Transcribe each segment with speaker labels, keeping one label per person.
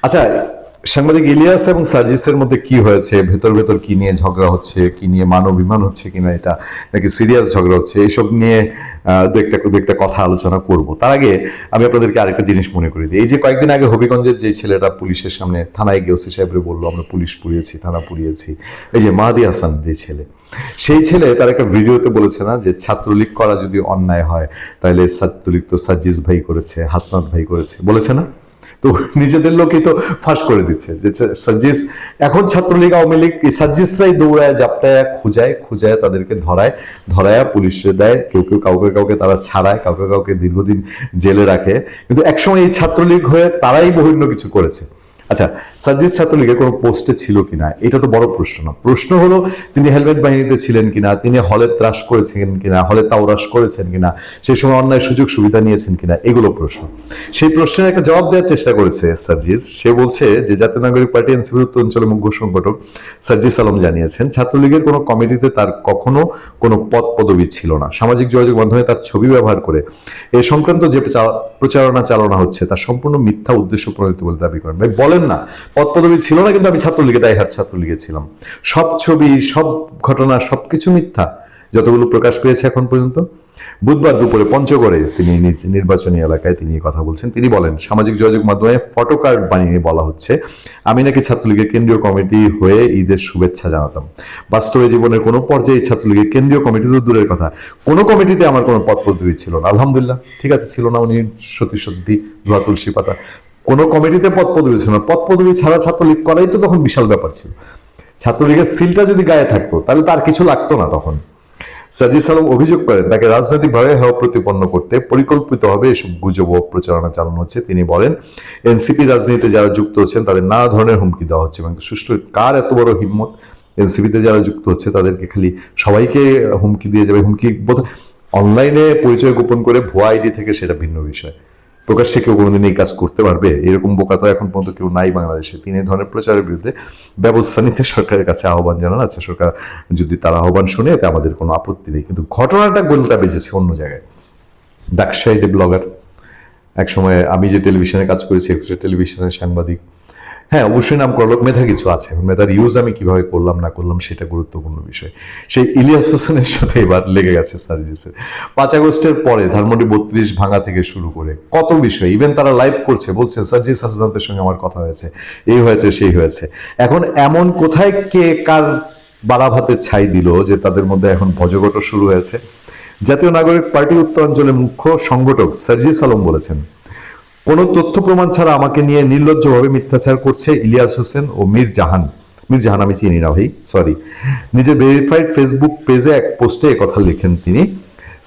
Speaker 1: আচ্ছা, সাংবাদিক ইলিয়াস এবং সার্জিসের মধ্যে কি হয়েছে, ভেতর ভেতর কি নিয়ে ঝগড়া হচ্ছে, কি নিয়ে মানবিমান হচ্ছে কিনা, এটা নাকি সিরিয়াস ঝগড়া হচ্ছে, এইসব নিয়ে দু একটা কথা আলোচনা করব। তার আগে আমি আপনাদেরকে আরেকটা জিনিস মনে করে দিই। এই যে কয়েকদিন আগে হবিগঞ্জের যে ছেলেটা পুলিশের সামনে থানায় গিয়ে ওসি সাহেবরে বললো আমরা পুলিশ পুড়িয়েছি, থানা পুড়িয়েছি, এই যে মাহাদি হাসান যে ছেলে, সেই ছেলে তার একটা ভিডিওতে বলেছে না যে ছাত্রলীগ করা যদি অন্যায় হয় তাহলে ছাত্রলীগ তো সার্জিস ভাই করেছে, হাসনাত ভাই করেছে, বলেছে না? তো নিজেদের লোকই তো ফাঁস করে দিচ্ছে যে সার্জিস, এখন ছাত্রলীগ আওয়ামী লীগ সার্জিসরাই দৌড়ায় জাপটায় খুঁজায় তাদেরকে ধরায় পুলিশে দেয়, কেউ কেউ কাউকে কাউকে তারা ছাড়ায়, কাউকে কাউকে দীর্ঘদিন জেলে রাখে। কিন্তু একসময় এই ছাত্রলীগ হয়ে তারাই বহির্ণ কিছু করেছে। আচ্ছা, সার্জিস ছাত্রলীগের কোনো পোস্টে ছিল কিনা এটা তো বড় প্রশ্ন না। প্রশ্ন হলো তিনি হেলমেট বাহিনীতে ছিলেন কিনা, তিনি হলে ত্রাস করেছেন কিনা, হলে তাওরাস করেছেন কিনা, সেই সময় অন্যায় সুযোগ সুবিধা নিয়েছেন কিনা, এগুলো প্রশ্ন। সেই প্রশ্নের একটা জবাব দেওয়ার চেষ্টা করেছে সার্জিস। সে বলছে যে জাতীয় নাগরিক পার্টি এনসিপির উত্তর অঞ্চলের মুখ্য সংগঠক সার্জিস আলম জানিয়েছেন ছাত্রলীগের কোনো কমিটিতে তার কখনো কোনো পদ পদবি ছিল না। সামাজিক যোগাযোগ মাধ্যমে তার ছবি ব্যবহার করে এ সংক্রান্ত যে প্রচারণা চালানো হচ্ছে তা সম্পূর্ণ মিথ্যা উদ্দেশ্য প্রণীত বলে দাবি করেন। ভাই বলেন না পদ পদবি ছিল না, কিন্তু আমি ছাত্রলীগে ডাইহার্ট ছাত্রলীগে ছিলাম। সব ছবি, সব ঘটনা, সবকিছু মিথ্যা যতগুলো প্রকাশ পেয়েছে এখন পর্যন্ত। বুধবার দুপুরে পঞ্চগড়ে তিনি নিজ নির্বাচনী এলাকায় তিনি কথা বলছেন। তিনি বলেন সামাজিক যোগাযোগ মাধ্যমে ফটোকার্ড বানিয়ে বলা হচ্ছে আমি নাকি ছাত্রলীগের কেন্দ্রীয় কমিটি হয়ে ঈদের শুভেচ্ছা জানাতাম। বাস্তবে জীবনের কোনো পর্যায়ে ছাত্রলীগের কেন্দ্রীয় কমিটি তো দূরের কথা, কোনো কমিটিতে আমার কোনো পদ পদবি ছিল না। আলহামদুলিল্লাহ, ঠিক আছে, ছিল না, উনি সত্যি ধোয়া তুলসী পাতা। কোনো কমিটিতে পদ পদবি ছিল না। পদ পদবি ছাড়া ছাত্রলীগ করাই তো তখন বিশাল ব্যাপার ছিল। ছাত্রলীগের সিলটা যদি গায়ে থাকতো তাহলে তার কিছু লাগতো না তখন। সার্জিস আলম অভিযোগ করেন তাকে রাজনৈতিকভাবে হেয় প্রতিপন্ন করতে পরিকল্পিতভাবে এসব গুজব ও প্রচারণা চালানো হচ্ছে। তিনি বলেন এনসিপি রাজনীতিতে যারা যুক্ত হচ্ছেন তাদের নানা ধরনের হুমকি দেওয়া হচ্ছে এবং সুষ্ঠু কার এত বড় হিম্মত এনসিপিতে যারা যুক্ত হচ্ছে তাদেরকে খালি সবাইকে হুমকি দিয়ে যাবে। হুমকি অনলাইনে পরিচয় গোপন করে ভুয়া আইডি থেকে সেটা ভিন্ন বিষয়, প্রকাশ্যে কেউ কোনোদিন এই কাজ করতে পারবে? এরকম বোকা তো এখন পর্যন্ত কেউ নাই বাংলাদেশে। তিনি এই ধরনের প্রচারের বিরুদ্ধে ব্যবস্থা নিতে সরকারের কাছে আহ্বান জানান। আচ্ছা, সরকার যদি তার আহ্বান শুনে এতে আমাদের কোনো আপত্তি নেই, কিন্তু ঘটনাটা গোলটা বেজেছে অন্য জায়গায়। ডাকসাইডে ব্লগার, একসময় আমি যে টেলিভিশনে কাজ করেছি, টেলিভিশনের সাংবাদিক, হ্যাঁ অবশ্যই নাম করা লোক, মেধা কিছু আছে। মেধার ইউজ আমি কিভাবে করলাম না করলাম সেটা গুরুত্বপূর্ণ বিষয়। সেই ইলিয়াস হোসেনের সাথে এবার লেগে গেছে সার্জিসের। 5 আগস্টের পরে ধানমন্ডি 32 ভাঙা থেকে শুরু করে কত বিষয়, ইভেন তারা লাইভ করছে, বলছে সার্জিস হাসানদের সঙ্গে আমার কথা হয়েছে, এই হয়েছে সেই হয়েছে। এখন এমন কোথায় কে কার বাড়া ভাতে ছাই দিল যে তাদের মধ্যে এখন ভজগট শুরু হয়েছে। জাতীয় নাগরিক পার্টি উত্তর অঞ্চলের মুখ্য সংগঠক সার্জিস আলম বলেছেন কোনো তথ্য প্রমাণ ছাড়া আমাকে নিয়ে নির্লজ্জভাবে মিথ্যাচার করছে ইলিয়াস হোসেন ও মীর জাহান আমি চিনি না ভাই, সরি। নিজের ভেরিফাইড ফেসবুক পেজে এক পোস্টে কথা লিখেন তিনি।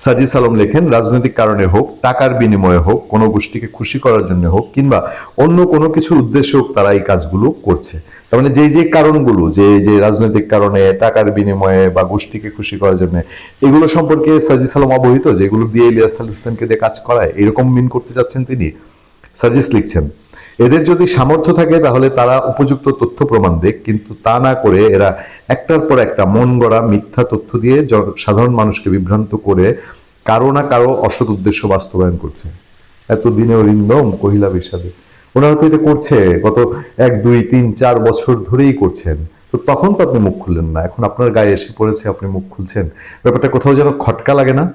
Speaker 1: সার্জিস আলম লেখেন রাজনৈতিক কারণে হোক, টাকার বিনিময়ে হোক, কোনো গোষ্ঠীকে খুশি করার জন্য হোক, কিংবা অন্য কোনো কিছুর উদ্দেশ্যে হোক তারা এই কাজগুলো করছে। তার মানে যে কারণগুলো, যে রাজনৈতিক কারণে, টাকার বিনিময়ে বা গোষ্ঠীকে খুশি করার জন্য, এগুলো সম্পর্কে সার্জিস আলম অবহিত, যেগুলো দিয়ে ইলিয়াস হোসেনকে দিয়ে কাজ করায়, এরকম মিন করতে চাচ্ছেন তিনি। সার্জিস লিখছেন এদের যদি সামর্থ্য থাকে তাহলে তারা উপযুক্ত তথ্য প্রমাণ দেখ, কিন্তু তা না করে এরা একটার পর একটা মন গড়া মিথ্যা তথ্য দিয়ে সাধারণ মানুষকে বিভ্রান্ত করে কারো না কারো অসৎ উদ্দেশ্য বাস্তবায়ন করছে। এতদিনে অরিন্দম কহিলা বিষাদে, ওনারা তো এটা করছে গত 1, 2, 3, 4 বছর ধরেই করছেন। তো তখন তো আপনি মুখ খুললেন না, এখন আপনার গায়ে এসে পড়েছে, আপনি মুখ খুলছেন। ব্যাপারটা কোথাও যেন খটকা লাগে না?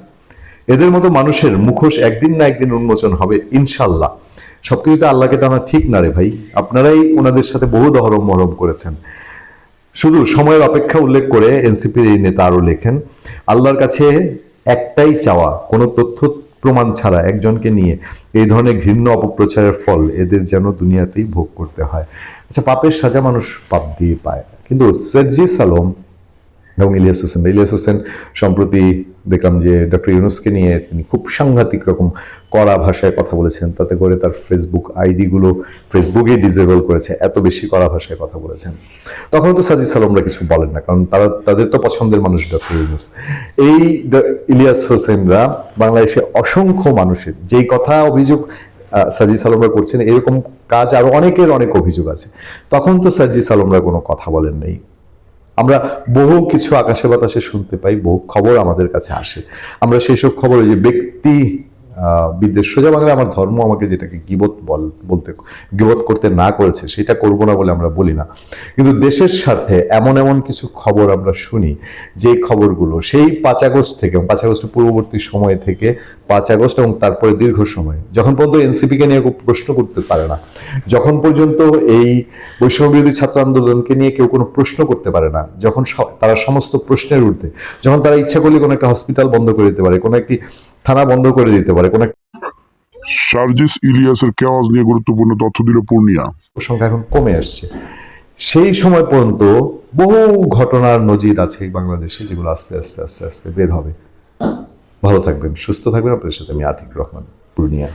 Speaker 1: এদের মতো মানুষের মুখোশ একদিন না একদিন উন্মোচন হবে ইনশাল্লাহ। সবকিছুতে আল্লাহকে টানা ঠিক না রে ভাই, আপনারাই ওনাদের সাথে বহু দহরম মহরম করেছেন। শুধু সময়ের অপেক্ষা উল্লেখ করে এনসিপির এই নেতা আরো লেখেন আল্লাহর কাছে একটাই চাওয়া, কোনো তথ্য প্রমাণ ছাড়া একজনকে নিয়ে এই ধরনের ঘৃণ্য অপপ্রচারের ফল এদের যেন দুনিয়াতেই ভোগ করতে হয়। আচ্ছা, পাপের সাজা মানুষ পাপ দিয়ে পায়, কিন্তু সার্জিস আলম এবং ইলিয়াস হোসেন সম্প্রতি দেখলাম যে ডক্টর ইউনূসকে নিয়ে তিনি খুব সাংঘাতিক রকম কড়া ভাষায় কথা বলেছেন, তাতে করে তার ফেসবুক আইডিগুলো ফেসবুকে ডিসেবল করেছে, এত বেশি কড়া ভাষায় কথা বলেছেন। তখন তো সার্জিস আলমরা কিছু বলেন না, কারণ তাদের তো পছন্দের মানুষ ডক্টর ইউনূস। এই ইলিয়াস হোসেনরা বাংলাদেশে অসংখ্য মানুষের যেই কথা অভিযোগ সার্জিস আলমরা করছেন, এরকম কাজ আরো অনেকের অনেক অভিযোগ আছে। তখন তো সার্জিস আলমরা কোনো কথা বলেন নাই। আমরা বহু কিছু আকাশে বাতাসে শুনতে পাই, বহু খবর আমাদের কাছে আসে, আমরা সেই সব খবর যে ব্যক্তি বিদ্বেষ। সোজা বাংলায় আমার ধর্ম আমাকে যেটাকে গীবত করতে না করেছে সেটা করব না বলে আমরা বলি না, কিন্তু দেশের স্বার্থে এমন এমন কিছু খবর আমরা শুনি, যে খবরগুলো সেই 5 আগস্ট থেকে, 5 আগস্টের পূর্ববর্তী সময় থেকে 5 আগস্ট এবং তারপরে দীর্ঘ সময়, যখন পর্যন্ত এনসিপিকে নিয়ে প্রশ্ন করতে পারে না, যখন পর্যন্ত এই বৈষম্যবিরোধী ছাত্র আন্দোলনকে নিয়ে কেউ কোনো প্রশ্ন করতে পারে না, যখন তারা সমস্ত প্রশ্নের ঊর্ধ্বে, যখন তারা ইচ্ছা করলে কোনো একটা হসপিটাল বন্ধ করে দিতে পারে, কোনো একটি থানা বন্ধ করে দিতে পারে, কোনো
Speaker 2: সার্জিস ইলিয়াসের কেওয়াজ নিয়ে গুরুত্বপূর্ণ তথ্য দিল পূর্ণিয়া।
Speaker 1: সংখ্যা এখন কমে আসছে, সেই সময় পর্যন্ত বহু ঘটনার নজির আছে বাংলাদেশে, যেগুলো আস্তে আস্তে আস্তে আস্তে বের হবে। ভালো থাকবেন, সুস্থ থাকবেন। আপনার সাথে আমি আতিক রহমান, পূর্ণিয়া।